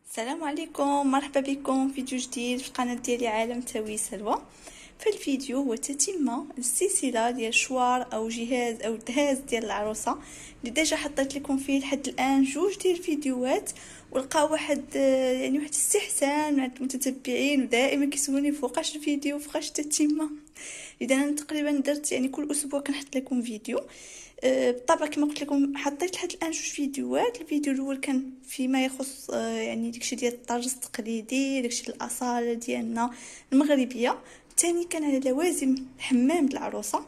السلام عليكم، مرحبا بكم في فيديو جديد في القناه ديالي عالم تاوي سلوى. في الفيديو هو تتمه السلسله ديال شوار او جهاز او دهاز ديال العروسه اللي ديجا حطيت لكم فيه لحد الان جوج ديال الفيديوهات، ولقاو واحد واحد الاستحسان مع المتتبعين، ودائما كيسولوني فوقاش الفيديو فوقاش التتمه. اذا انا تقريبا درت كل اسبوع كنحط لكم فيديو. بالطبع كما قلت لكم حطيت لحد الان جوج فيديوهات. الفيديو الاول كان فيما يخص داكشي ديال الطرز التقليدي، داكشي الاصاله ديالنا المغربيه. الثاني كان على لوازم الحمام العروسه،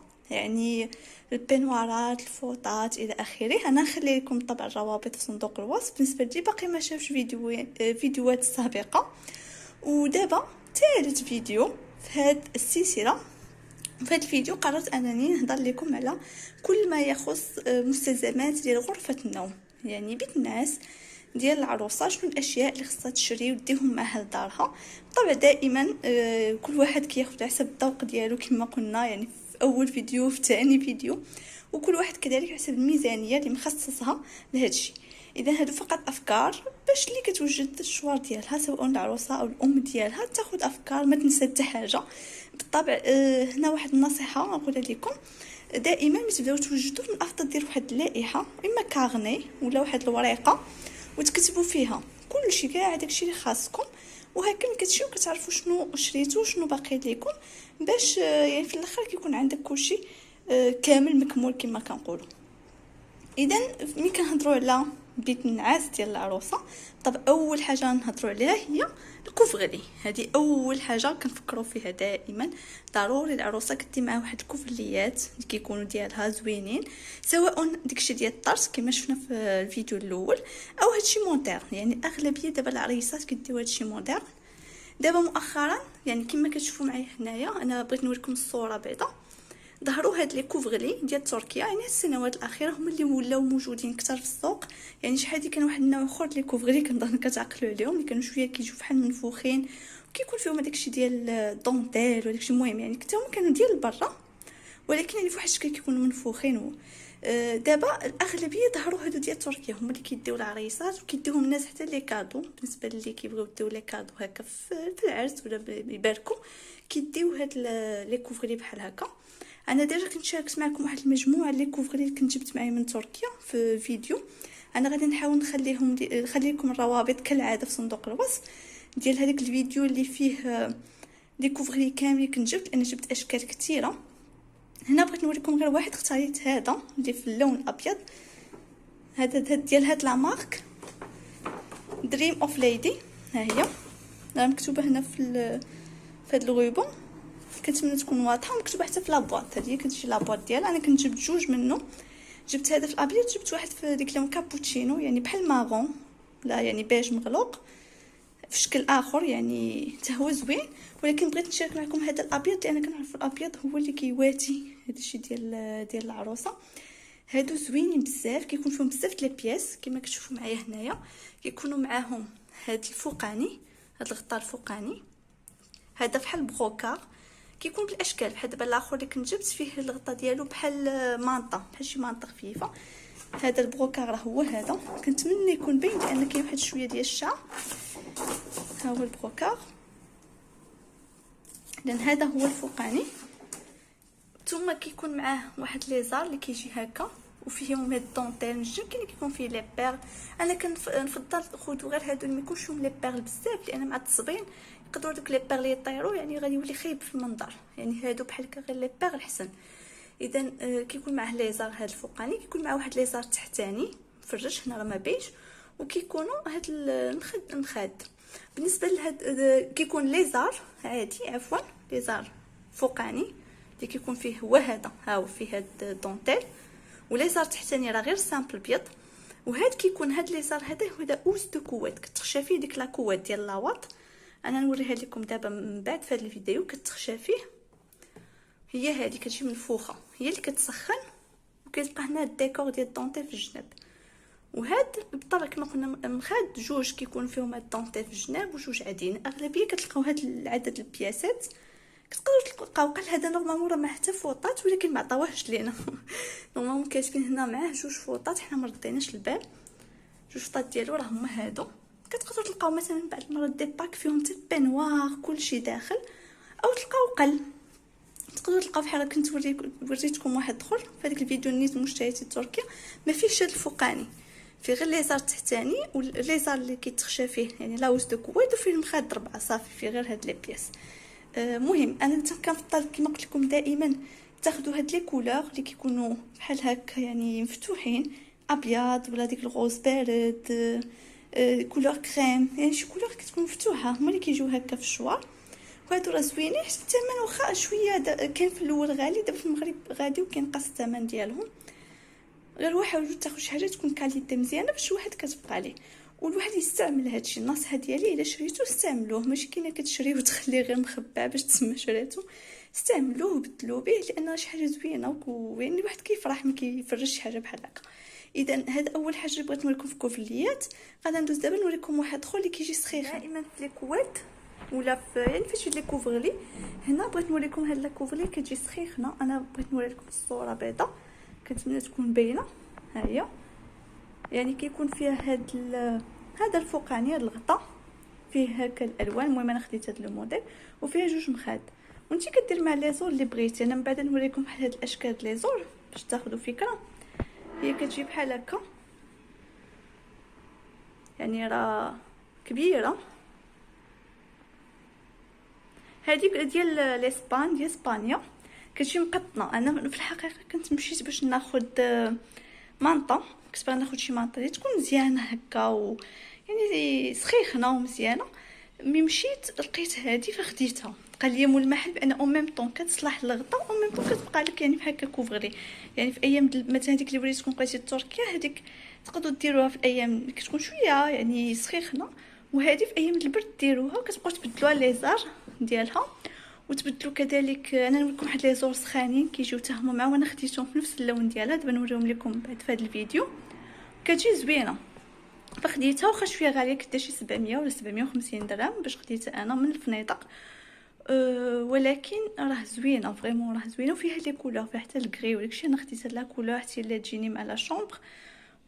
البنوارات، الفوطات الى اخره. انا نخلي لكم طبعا الروابط في صندوق الوصف بالنسبه لي باقي ما شافش فيديوهات السابقه. ودابا ثالث فيديو في هذه السلسله. في هذا الفيديو قررت انني نهضر لكم على كل ما يخص مستلزمات ديال غرفه النوم، بيت الناس ديال العروسه. شنو الاشياء اللي خصها تشري وديهم معها لدارها. طبعا دائما كل واحد كياخذ حسب الذوق ديالو كما قلنا، في اول فيديو في ثاني فيديو، وكل واحد كذلك حسب الميزانيه اللي مخصصها لهذا الشيء. اذا هادو فقط افكار باش اللي كتوجد الشوار ديالها، سواء العروسه او الام ديالها، تاخذ افكار ما تنسى حتى حاجه. بالطبع هنا واحد النصيحه نقولها لكم: دائما ملي تبداو توجدوا من الافضل ديروا واحد اللائحه، اما كارني ولا واحد الورقه، وتكتبوا فيها كل شيء، كاع داكشي اللي خاصكم، وهكا ملي كتمشيو كتعرفوا شنو شريتو وشنو باقي لكم، باش في الاخر كيكون عندك كل شيء كامل مكمول كما كنقولوا. اذا ملي كنهضروا على بيت النعاس ديال العروسه، طب اول حاجه نهضروا عليها هي الكوفغلي. هذه اول حاجه كنفكروا فيها دائما. ضروري العروسه كدي معها واحد الكوفليات اللي كيكونوا ديالها زوينين، سواء داكشي ديال الطرز كما شفنا في الفيديو الاول، او هادشي مودرن. اغلبيه دابا العريسات كيديو هادشي مودرن. دابا مؤخرا كما كتشوفوا معايا هنايا، انا بغيت نوريكم الصوره بعدا. ظهروا هاد لي كوفغلي ديال تركيا، السنوات الاخيره هما اللي ولاو موجودين اكثر في السوق. شحال هادي كان واحد النوع اخر لي كوفغلي كنظن كتعقلوا عليهم، اللي كانوا شويه كيجيو بحال منفوخين، وكيكون فيهم داكشي ديال الدونتيل وداكشي. المهم حتى هما كانوا ديال برا، ولكن في واحد الشكل كيكونوا منفوخين. دابا الاغلبيه ظهروا هادو ديال تركيا، هما اللي كيديو العريسات وكيديوهم الناس حتى لي كادو. بالنسبه للي كيبغيو يديو لي كادو هكا في العرس ولا يباركوا، كيديو هاد لي كوفغلي بحال هكا. انا ديجا كنت شاركت معكم واحد المجموعه لي كوفغلي اللي كنت جبت معايا من تركيا في فيديو. انا غادي نحاول نخلي لكم الروابط كالعاده في صندوق الوصف ديال هذاك الفيديو اللي فيه لي كوفغلي كاملين كنت جبت. انا جبت اشكال كثيره. هنا بغيت نوريكم غير واحد، اختاريت هذا اللي في اللون الابيض، هذا ديال هاد لا مارك دريم اوف ليدي. ها هي راه مكتوبه هنا في هاد الغيبون، كنتمنى تكون واضحه، مكتوبه حتى في لابواط. هذه كتجي لابواط ديالها. انا كنت جبت جوج منه، جبت هذا في الابيض، جبت واحد في ديك لون كابوتشينو بحال مارون، لا بيج مغلوق في شكل اخر، حتى هو زوين. ولكن بغيت نشارك معكم هذا الابيض لان كنعرف الابيض هو اللي كيواتي هذا الشيء ديال العروسه. هادو زوينين بزاف، كيكون فيهم بزاف لي بياس كما كتشوفوا معايا هنايا. كيكونوا معاهم هاد الفوقاني، هاد الغطاء الفوقاني، هذا بحال بروكار، كيكون بالاشكال بحال دابا الاخر اللي كنت جبت فيه الغطاء ديالو بحال مانطا، بحال شي مانطا خفيفه. هذا البروكار هو هذا، كنتمنى يكون باين لان كاين واحد شويه ديال الشعر. ها هو البروكار. لان هذا هو الفوقاني، ثم كيكون معاه واحد ليزار اللي كيجي هكا وفيهم هاد الدونتيل نجم. كاين كيكون فيه لي بير، انا كنفضل خذوا غير هادو اللي ما يكونش فيهم لي بير بزاف، لان مع التصبين يقدروا دوك لي بير لي يطيروا، غادي يولي خايب في المنظر. هادو بحال هكا غير لي بير الحسن. اذا كيكون معاه ليزار هاد الفوقاني، كيكون معاه واحد ليزار تحتاني في الرجل هنا راه ما بينش، وكيكونوا هاد المخاد. بالنسبه لهاد كيكون ليزار عادي، عفوا ليزار فوقاني اللي كيكون فيه هو هذا، ها هو فيه هاد الدونتيل، وليزار تحتاني راه غير سامبل بيض. وهاد كيكون هاد ليزار هذا هو دا اوس دو كوات، كتخشى فيه ديك لا كوات ديال لاواط. انا نوريها لكم دابا من بعد في هذا الفيديو. كتخشى فيه، هي هذه كتجي منفوخه، هي اللي كتسخن، وكيتبقى هنا الديكور ديال الدونتيل في الجناب. وهاد بالطبع كما قلنا مخاد جوج كيكون فيهم هاد الدونتيل في الجناب وجوج عاديين. اغلبيه كتلقاو هاد العدد البياسات، كتقدروا تلقاو قال هذا نورمالمون راه ما حتى فوطات، ولكن ما عطاوهش لينا. نورمالمون كاتبين هنا معاه جوج فوطات، حنا ما رديناش البال. جوج فوطات ديالو راه هما هادو كتقدروا تلقاو مثلا بعض المرات دي باك فيهم حتى بانوار كلشي داخل، او تلقاو قل. تقدروا تلقاو بحال كنت وريتكم واحد اخر في هذيك الفيديو نيت مشتريتي تركيا، ما فيهش هذا الفوقاني، فيه غير ليزار تحتاني وليزار اللي كيتخشى فيه يعني لاوز دو كويت، وفيه المخاد 4 صافي، فيه غير هاد لي بياس. مهم انا كنفضل كما قلت لكم دائما تاخذوا هاد لي كولور اللي كيكونوا بحال هكا يعني مفتوحين، ابيض ولا ديك الغوز بارد، كولور كريم، يعني شي كولور كتكون مفتوحه، هما اللي كيجيو هكا في الشوار. وهادو راه زوينين، حتى الثمن واخا شويه كان في الاول غالي، دابا في المغرب غادي وكينقص الثمن ديالهم. غير حاولوا تاخذوا شي حاجه تكون كاليتي مزيانه باش الواحد كتبقى ليه والواحد يستعمل هادشي. النصيحه ديالي الا شريتو استعملوه، ماشي كاينه كتشريه وتخليه غير مخبع باش تسمى شريتو، استعملوه وبدلوا به، لان شي حاجه زوينه ويعني الواحد كيفرح ملي كيفرج شي حاجه بحال هكا. اذا هذا اول حاجه اللي بغيت نوريكم في كوفليات. غادي ندوز دابا نوريكم واحد اخر اللي كيجي سخيخ دائما في لي كوات ولا في يعني فاش لي كوفرلي. هنا بغيت نوريكم هاد لا كوفرلي كتجي سخيخه، انا بغيت نوري لكم الصوره بيضاء كنتمنى تكون باينه. ها هي يعني كيكون فيها هذا الفوقاني، هذا الغطاء فيه هكا الالوان. المهم انا خديت هذا الموديل وفيها جوج مخاد، وانتي كدير مع لي زور اللي بغيتي. انا من بعد نوريكم بحال هاد الاشكال لي زور باش تاخذوا فكره. هي كتجي بحال هكا يعني راه كبيره. هذيك ديال الاسبان ديال اسبانيا كتجي مقطنه. انا في الحقيقه كنت مشيت باش ناخذ مانطا، كنت باغا ناخذ شي مانطا اللي تكون مزيانه هكا يعني سخيخنه ومزيانه. ملي مشيت لقيت هذه فخديتها. قال لي مول المحل بان او ميم طون كتصلح للغطاء او ميم طون كتبقى لك يعني بحال هكا كوفري. يعني في ايام مثلا هذيك اللي وريتكم لقيتي تركيا، هذيك تقدروا ديروها في الايام اللي كتكون شويه يعني سخيخنه، وهذه في ايام البرد ديروها وكتبقاو تبدلوها ليزار ديالها وتبدلوا كذلك. انا نوريكم واحد لي زور سخانين كيجيو حتى هما معاهم، انا خديتهم في نفس اللون ديالها، دابا نوريهم لكم بعد في هذا الفيديو. كتجي زوينه فخديتها، واخا شويه غاليه كدا شي 700 ولا 750 درهم باش خديتها انا من الفنيطق. ولكن راه زوينه فريمون، راه زوينه وفيها لي كولور، فيها حتى الكري وداكشي. انا خديت لا كولور حتى اللي تجيني مع لا شومبر،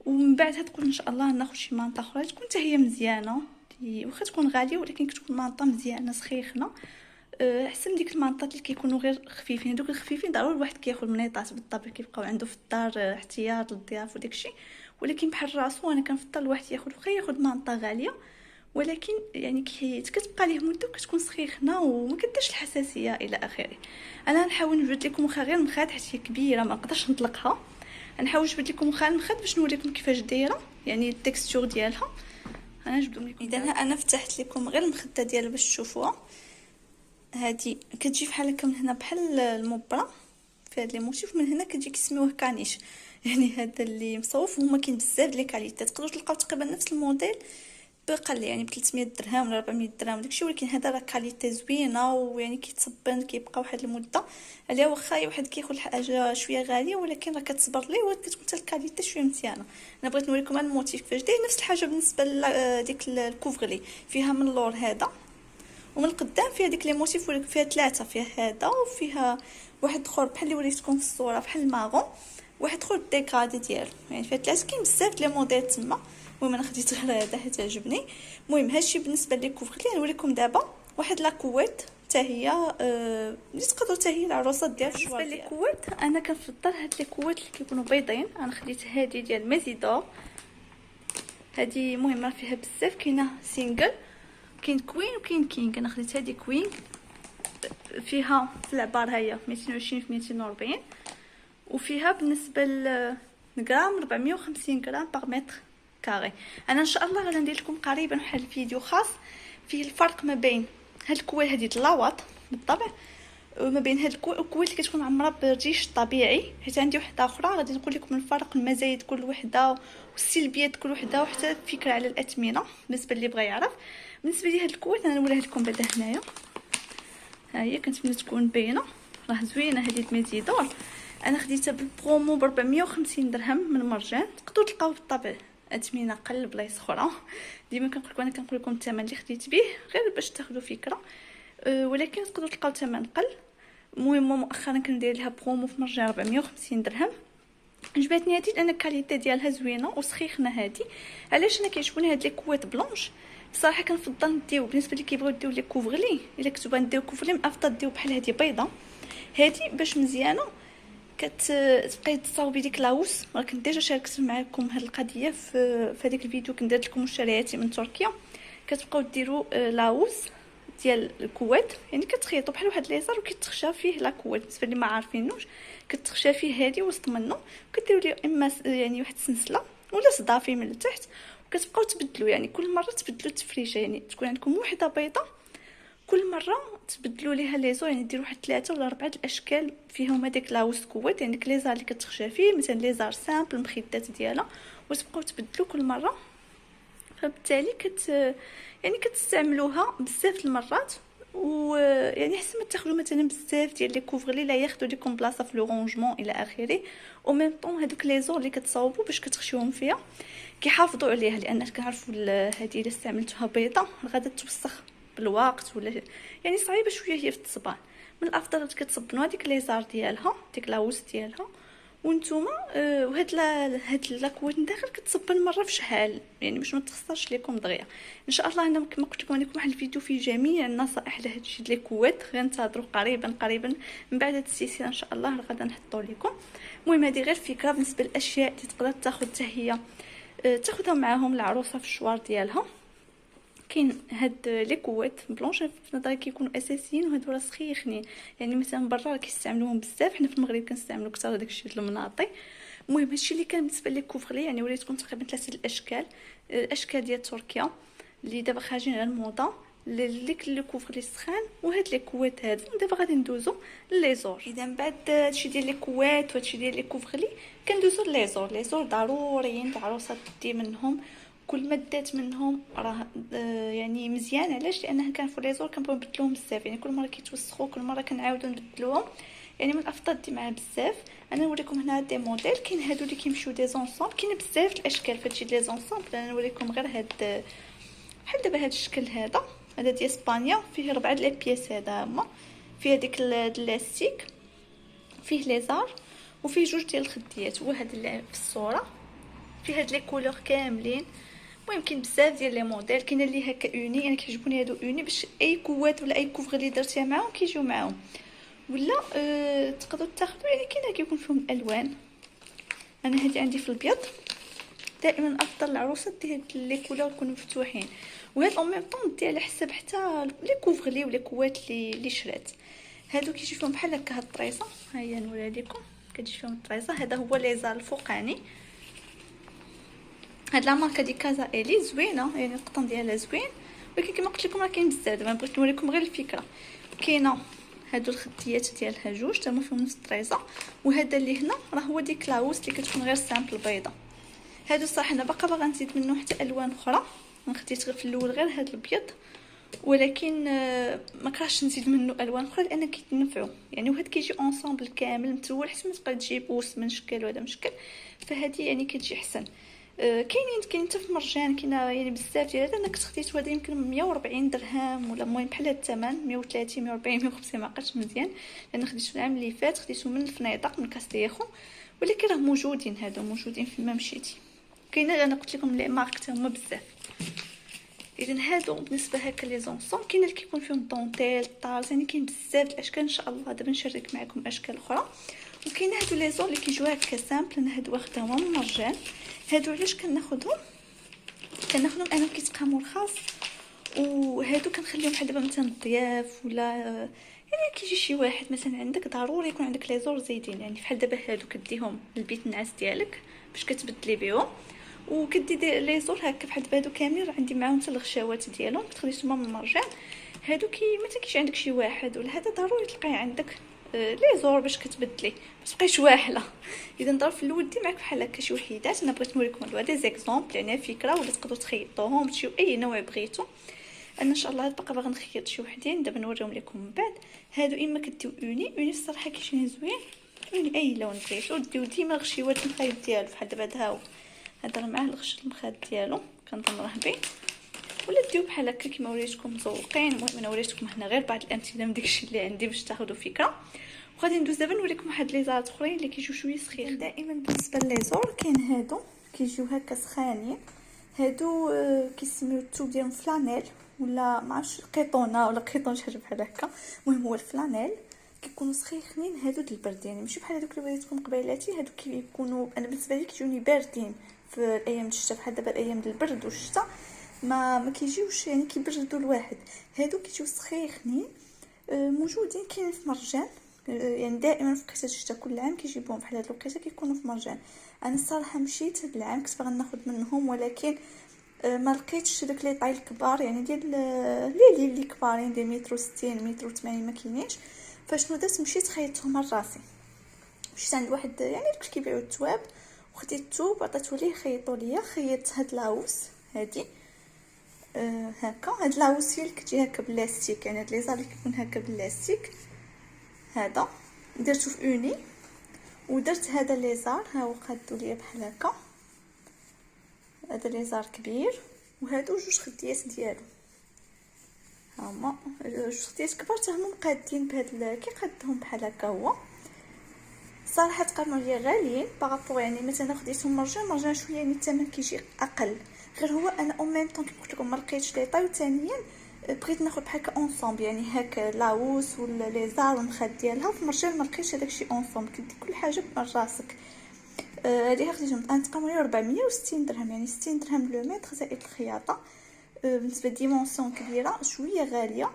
ومن بعد تقول ان شاء الله ناخذ شي مانطا اخرى تكون حتى هي مزيانه، واخا تكون غاليه ولكن كتكون مانطا مزيانه سخيخنه. احسن ديك المانطات اللي كيكونوا غير خفيفين. دوك الخفيفين ضروري الواحد كياخذ منيطات بالطبع كيبقاو عنده في الدار احتياط للضياف وداكشي، ولكن بحال راسو انا كنفضل الواحد ياخذ مانطا غاليه، ولكن يعني كتبقى ليه مده كتكون سخيخنه وما كديرش الحساسيه الى اخره. انا نحاول نجبد لكم واخا غير المخاد حيت هي كبيره ما نقدرش نطلقها، نحاول نجبد لكم واخا المخاد باش نوريكم كيفاش دايره يعني التكستور ديالها. انا نجبدهم لكم. اذا انا فتحت لكم غير المخده ديالها باش تشوفوها. هذه كتجي بحال هكا من هنا بحال المبره في هاد لي موتيف، من هنا كتجي كيسميوه كانيش يعني هذا اللي مصوف. وهما كاين بزاف لي كاليتي، تقدروا تلقاو تقريبا نفس الموديل بقل يعني ب 300 درهم ولا 400 درهم داكشي، ولكن هذا راه كاليتي زوينه ويعني كيتصبن كيبقى واحد المده عليها. واخا واحد كياخذ حاجه شويه غاليه ولكن راه كتصبر ليه وكتكون حتى الكاليتي شويه مزيانه. انا بغيت نوريكم هذا الموتيف كيفاش داير. نفس الحاجه بالنسبه لديك الكوفرلي، فيها من اللور هذا ومن القدام فيها ديك لي موتيف، فيها 3، فيها هذا وفيها واحد اخر بحال اللي وريتكم في الصوره بحال الماغون، واحد اخر ديكادي ديالو، يعني فيها 3. كاين بزاف لي موديل تما. المهم انا خديت غير هذا حيت عجبني. المهم هادشي بالنسبه لي كوفرلي. نوريكم دابا واحد لاكويت حتى هي اللي تقدروا حتى هي العروسات ديال الشوار. بالنسبه للكويت انا كنفضل هاد لي كويت اللي كيكونوا بيضين. انا خديت هذه ديال ميزيدور، هذه مهمه فيها بزاف. كاينه سينجل، كاين كوين وكاين كينغ. انا خديت هذه كوين، فيها في العبار هي 220 في 240، وفيها بالنسبه للغرام 450 غرام باغ متر كاري. انا ان شاء الله غادي ندير لكم قريبا واحد الفيديو خاص فيه الفرق ما بين هاد الكويل هذه اللاواط بالطبع وما بين هاد الكويل اللي كتكون معمره بالريش الطبيعي، حيت عندي وحده اخرى غادي نقول لكم الفرق المزايا كل وحده والسلبيات كل وحده، وحتى فكره على الاثمنه بالنسبه اللي بغى يعرف. بالنسبه لي هاد الكويت انا نوريها لكم بعدا هنايا. ها هي كنتمنى تكون باينه، راه زوينه هذه الميزيدور. انا خديتها بالبرومو ب 450 درهم من مرجان. تقدروا تلقاو بالطبع اثمنه قل بلايص اخرى. ديما كنقول لكم انا كنقول لكم الثمن اللي خديت به غير باش تاخذوا فكره، ولكن تقدروا تلقاو ثمن قل. المهم مؤخرا كندير لها برومو في مرجان 450 درهم. عجبتني هذه لان الكاليتي ديالها زوينه وسخيخنه. هذه علاش انا كيعجبوني هاد لي كوات بلونش. بصراحه كنفضل نديو بالنسبه اللي كيبغيو ديو لي كوفغلي، الا كنتو نديو كوفغلي من افضل ديو بحال هذه بيضه. هذه باش مزيانه كتبقاي تصاوبي ديك لاوس. ولكن ديجا شاركت معكم هاد القضيه في هذيك الفيديو كنت درت لكم مشترياتي من تركيا. كتبقاو ديروا لاوس ديال الكوات، يعني كتخيطوا بحال واحد ليزر وكيتخشى فيه لا كوات. بالنسبه اللي ما عارفينوش كتخشى فيه هذه وسط منه، كديروا ليه اما يعني واحد السلسله ولا صدافي من التحت، وكتبقاو تبدلوا يعني كل مره تبدلوا التفريشه. يعني تكون عندكم وحده بيضه كل مره تبدلوا ليها ليزو، يعني ديروا واحد 3 ولا 4 الاشكال فيهم هذيك لاوس كوات. يعني ليزار اللي كتخشى فيه مثلا ليزار سامبل المخدات ديالها، وتبقاو تبدلوا كل مره. فبالتالي يعني كتستعملوها بزاف المرات. ويعني حسن ما تاخذوا مثلا بزاف ديال لي كوفغلي لا ياخذوا لكم بلاصه في لو رونجمون الى اخره. او ميم طون هذوك لي زور اللي كتصاوبوا باش كتخشيوهم فيها كيحافظوا عليها، لان كنعرفوا هذه الا استعملتوها بيضه غادا توسخ بالوقت، ولا يعني صعيبه شويه هي في التصبان. من الافضل كتصبنوا هذيك ليزار ديالها ديك لاوس ديالها. وانتوما هاد لاكوات داخل كتصبن مره في شحال، يعني باش ما تخسرش لكم دغيا. ان شاء الله انا كما قلت لكم غادي واحد الفيديو فيه جميع النصائح لهاد الشيء ديال الكوات. غير انتظروا قريبا من بعد هاد السلسله ان شاء الله غادا نحطوا لكم. المهم هذه غير فكره بالنسبه للاشياء اللي تقدر تاخذ حتى هي تاخذها معاهم العروسه في الشوار ديالها. كاين هاد لي كوات بلونش في نظري كيكونوا اساسيين، وهادو راه سخيخنين. يعني مثلا برا كيستعملوهم بزاف، حنا في المغرب كنستعملوا اكثر داكشي ديال المناطي. المهم هادشي اللي كان بالنسبه لي كوفغلي، يعني وريتكم تقريبا 3 الاشكال. الاشكال ديال تركيا اللي دابا خارجين على الموضه، لي كوفغلي سخان وهاد لي كوات هادو. دابا غادي ندوزو لي زور. اذا بعد هادشي ديال لي كوات وهادشي ديال لي كوفغلي كندوزو لي زور. لي زور ضروريين العروسه تدي منهم، كل ما دات منهم راه يعني مزيان. علاش؟ لانها كنعرفوا لي زور كنبغيو نبدلوهم بزاف، يعني كل مره كيتوسخوا كل مره كنعاودوا نبدلوهم. يعني من الافضل دي معاه بزاف. انا نوريكم هنا دي موديل. كاين هادو اللي كيمشيو دي زونسومبل، كاين بزاف الاشكال فهادشي لي زونسومبل. انا نوريكم غير هاد بحال دابا هاد الشكل هذا ديال اسبانيا، فيه 4 لي بياس. هذا هما فيه هذيك اللاستيك، فيه ليزار، وفيه 2 ديال الخديات. هو هذا اللي في الصوره فيه هاد لي كولور كاملين. المهم كاين بزاف ديال لي موديل. كاين اللي هكا اوني، انا كيعجبوني هادو اوني باش اي كوات ولا اي كوفغ اللي درتيها معاهم كيجيو معاهم. ولا تقدروا تاخذوا يعني كاين كيكون فيهم الوان. انا هادي عندي في الابيض. دائما افضل العروسه دي هاد لي كولور يكونوا مفتوحين، وهاد اون ميم طون دي على حسب حتى لي كوفغلي ولا كوات اللي شرات. هادو كيجي فيهم بحال هكا هاد الطريزه. ها هي نوريها لكم كتجي فيهم الطريزه. هذا هو ليزار الفوقاني. هاد لا ماركه دي كازا الي زوينه، يعني القطن ديالها زوين. ولكن كما قلت لكم راه كاين بزاف. دابا بغيت نوريكم غير الفكره. كاينه هادو الخديات ديالها 2 تما فيهم نفس الطريزه. وهذا اللي هنا راه هو ديك لاوس اللي كتكون غير سامبل بيضه. هادو صراحه انا باقا باغا نزيد منه حتى الوان اخرى. انا خديت غير في الاول غير هاد الابيض، ولكن ما كرهتش نزيد منه الوان اخرى لان كيتنفعوا. يعني وهاد كيجي اونصامبل كامل متول حتى ما تبقى تجيب وس من شكل وهذا مشكل. فهذه يعني كتجي احسن. كاين حتى في مرجان كاينه يعني بزاف ديال هذا. انا كنت خديت هذا يمكن 140 درهم ولا المهم بحال هذا الثمن 130 140 150 ما عقلتش مزيان، لان خديته العام اللي فات. خديته من الفنيطق من كاستيخو، ولكن راه موجودين هادو موجودين فيما مشيتي. كاينه انا قلت لكم لي مارك هما بزاف. اذا هادو بالنسبه هكا لي زونسون. كاين اللي كيكون فيهم طونطيل طارز، يعني كاين بزاف الاشكال. ان شاء الله دابا نشارك معكم اشكال اخرى. وكاين هادو لي زون اللي كيجيو هكا سامبل. انا هادو واخداهم من مرجان. هادو علاش كناخذهم انا كيتقاموا رخاص، وهادو كنخليهم بحال دابا مثلا الضياف ولا يعني كيجي شي واحد مثلا عندك ضروري يكون عندك لي زور زايدين. يعني بحال دابا هادو كديهم للبيت النعاس ديالك باش كتبدلي بهم، وكدي لي زور هكا بحال دابا هادو كاملين عندي معاهم حتى الغشاوات ديالهم كتخليتهم من المرجان. هادو مثلا كيجي عندك شي واحد ولا هذا ضروري تلقاي عندك لي زور باش كتبدلي باش تبقايش واحله. اذا نضرب في الاول دي معك بحال هكا شي وحيدات. انا بغيت نوريكم هادو دي زيكزامبل يعني فكره، ولا تقدروا تخيطوهم تشيو اي نوع بغيتو. انا ان شاء الله باقا باغا نخيط شي وحدين دابا نوريهم لكم من بعد. هادو اما كديو اوني الصراحه كيجيني زوين. اوني اي لون بغيتو ديو ديما الغشيوات المخيط ديالو بحال دابا هذا راه معاه الغش المخيط ديالو كنظن راه باين. ولا ديو بحال هكا كيما وريتكم مزوقين. المهم انا وريتكم هنا غير بعض الامثله من داكشي اللي عندي باش تاخذوا فكره. وغادي ندوز دابا نوريكم واحد لي زارات اخرين اللي كيجيو شويه سخيخ. دائما بالنسبه لي زور كاين هادو كيجيو هكا سخانين، هادو كيسميو الثوب ديالهم فلانيل ولا ما عرفتش قيطونه ولا قيطون شي حاجه بحال هكا. المهم هو الفلانيل كيكونوا سخيخين هادو د البرد، يعني ماشي بحال هادوك اللي وريتكم قبيلاتي. هادو كيكونوا انا بالنسبه لي كيجوني باردين في الايام د الشتاء، بحال دابا الايام د البرد والشتاء ما كيجيوش يعني كيبردوا الواحد. هادو كيجيو سخيخين موجودين كاين في مرجان، يعني دائما في وقيته الشتاء كل عام كيجيبوهم بحال هاد الوقيته كيكونوا في مرجان. انا الصراحه مشيت هاد العام كنت باغا ناخذ منهم ولكن ما لقيتش داك لي طاي الكبار، يعني ديال لي كبارين ديال متر 60 متر 80 ما كاينينش. فشنو درت مشيت خيطتهم لراسي، مشيت عند واحد يعني داك كيبيعوا الثواب وخديت الثوب عطيته ليه خيطوا ليا. خيطت هاد لاوس هادي هكا، هاد لاوس هي اللي كتجي هكا بلاستيك، يعني هاد لي زار اللي كيكون هكا بلاستيك هذا درتو في اوني. ودرت هذا ليزار ها هو قادو ليا بحال هكا، هذا ليزار كبير وهادو جوج خديات ديالو هما جوج خديات كبار حتى هما مقادين بهاد كي قادهم بحال هكا. هو صراحه تقارنوا ليا غاليين بارابور، يعني مثلا خديتهم مرجان شويه يعني الثمن كيجي اقل، غير هو انا او ميم طون كيما قلت لكم ما لقيتش لي طاي. وثانيا بغيت ناخذ بحال هكا اونصومبل، يعني هكا لاوس ولا لي زار والمخاد ديالها في مرجان ما لقيتش هذاك الشيء اونصومبل، كدير كل حاجه براسك. هذه خديتهم انا تقريبا 460 درهم، يعني 60 درهم لو متر زائد الخياطه. بالنسبه ديمونسيون كبيره شويه غاليه،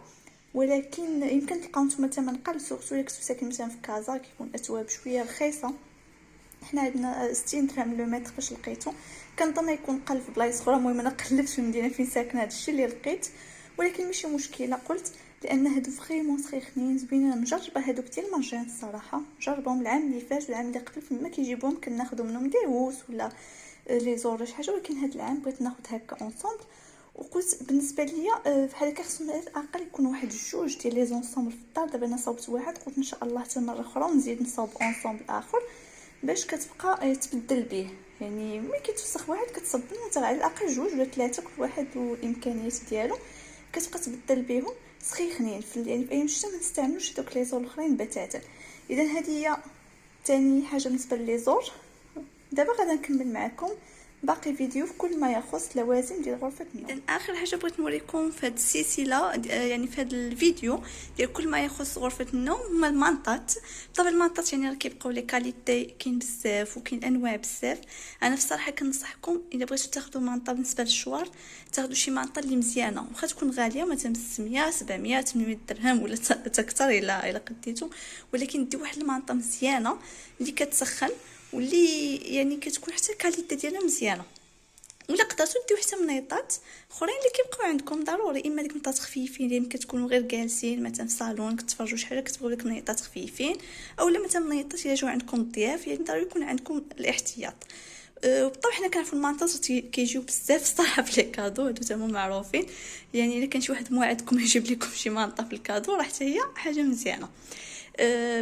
ولكن يمكن تلقاو نتوما ثمن قل سورتو الا كنتو ساكن مثلا في كازا كيكون اثواب شويه رخيصه. حنا عندنا 60 درهم لو متر باش لقيتو، كنظن يكون قل في بلايص اخرى. المهم انا قلبت في المدينه فين ساكنه هادشي اللي لقيت، ولكن ماشي مشكله قلت لان هادو فريمون سخيخنين زوينين. نجرب هادوك ديال مرجان الصراحه، جربهم العام اللي فات والعام اللي قبل فما كيجيبوهم كناخذوا منهم ديوس ولا لي زور شي حاجه، ولكن هاد العام بغيت ناخذ هكا اونصومبل. وقلت بالنسبه ليا بحال هكا خصهم على الاقل يكون واحد جوج ديال لي زونصومبل في الدار. دابا انا صوبت واحد، قلت ان شاء الله حتى مره اخرى نزيد نصاوب اونصومبل اخر باش كتبقى تبدل به، يعني ملي كيتوسخ واحد كتصب على الاقل جوج ولا ثلاثه كل واحد والامكانيات ديالو، كتبقى تبدل بهم سخيخنين يعني في ايام الشتاء ما نستعملوش دوك لي زور الاخرين بتاتا. اذا هذه هي ثاني حاجه بالنسبه لي زور. دابا غادا نكمل معكم باقي فيديو في كل ما يخص لوازم ديال غرفه النوم. اذا اخر حاجه بغيت نوريكم في هذه السلسله يعني في هذا الفيديو ديال كل ما يخص غرفه النوم هما المانطات. طبعا المانطات يعني راه كيبقاو لي كاليتي كاين بزاف وكاين انواع بزاف. انا بصراحه كنصحكم الا بغيتو تاخذوا مانطه بالنسبه للشوار تاخذوا شي مانطه اللي مزيانه، واخا تكون غاليه مثلا 600 700 800 درهم ولا اكثر الا قديتو، ولكن دي واحد المانطه مزيانه اللي كتسخن واللي يعني كتكون حتى الكاليتي ديالها مزيانه. ولا قدرتوا ديو حتى منيطات اخرين اللي كيبقاو عندكم ضروري، اما ديك منيطات خفيفين اللي كتكونوا غير جالسين مثلا في صالون كتفرجوا شي حاجه كتبغيو لك منيطات خفيفين، اولا مثلا منيطات الا جاو عندكم الضياف يعني ضروري يكون عندكم الاحتياط. وبالطبع حنا كنعرفوا المانطات كيجيو بزاف الصراحه في لي كادو، هادو تما معروفين، يعني الا كان شي واحد موعدكم يجيب لكم شي مانطه في الكادو راه حتى هي حاجه مزيانه.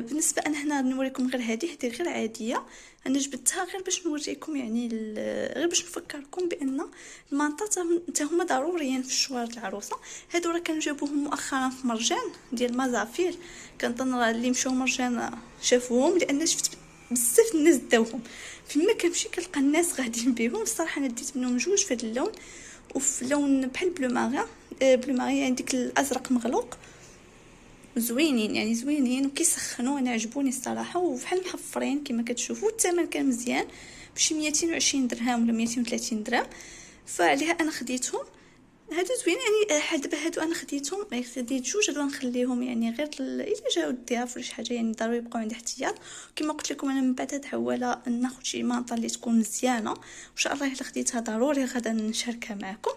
بالنسبه انا هنا نوريكم غير هذه غير عاديه، انا جبتها غير باش نوريكم يعني غير باش نفكركم بان المانطات حتى هما ضروريين في الشوار العروسه. هادو راه كانوا جابوهم مؤخرا في مرجان ديال مازافير، كنظن راه اللي مشاو مرجان شافوهم لان شفت بزاف الناس داوهم فيما كنمشي كنلقى الناس غاديين بهم. الصراحه انا ديت منهم جوج في هذا اللون وفي لون بحال بلو ماري يعني ديك الازرق مغلوق، زوينين يعني زوينين وكيسخنوا. انا عجبوني الصراحه وبحال محفرين كما كتشوفوا. الثمن كان مزيان بشي 220 درهم ولا 230 درهم، فعليها انا خديتهم. هادو زوين يعني دابا هادو انا خديتهم خديت جوج، هادو نخليهم يعني غير الا جاو الضياف ولا شي حاجه يعني ضروري يبقاو عندي احتياط. كما قلت لكم انا من بعد هاد حواله ناخذ شي مانطه اللي تكون مزيانه وان شاء الله الا خديتها ضروري غادا نشاركها معكم.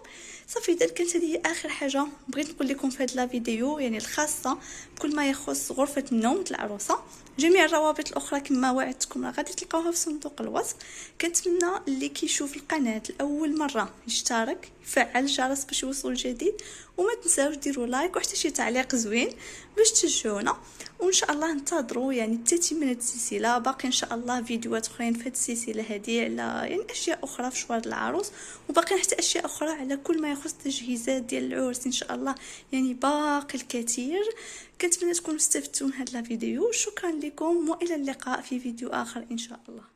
صافي اذا كانت هذه اخر حاجه بغيت نقول لكم في هذا لا فيديو يعني الخاصه بكل ما يخص غرفه النوم العروسه. جميع الروابط الاخرى كما وعدتكم راه غادي تلقاوها في صندوق الوصف. كنتمنى اللي كيشوف القناه لاول مره يشترك يفعل الجرس باش شي وصول جديد. وما تنساوش ديروا لايك وحتى شي تعليق زوين باش تشجعونا. وان شاء الله انتظروا يعني التتمه السلسله، باقي ان شاء الله فيديوهات اخرين في السلسله هذه على يعني اشياء اخرى في شوار العروس، وباقي حتى اشياء اخرى على كل ما يخص التجهيزات ديال العرس ان شاء الله. يعني باقي الكثير. كنتمنى تكونوا استفدتوا من هذا الفيديو. شكرا لكم والى اللقاء في فيديو اخر ان شاء الله.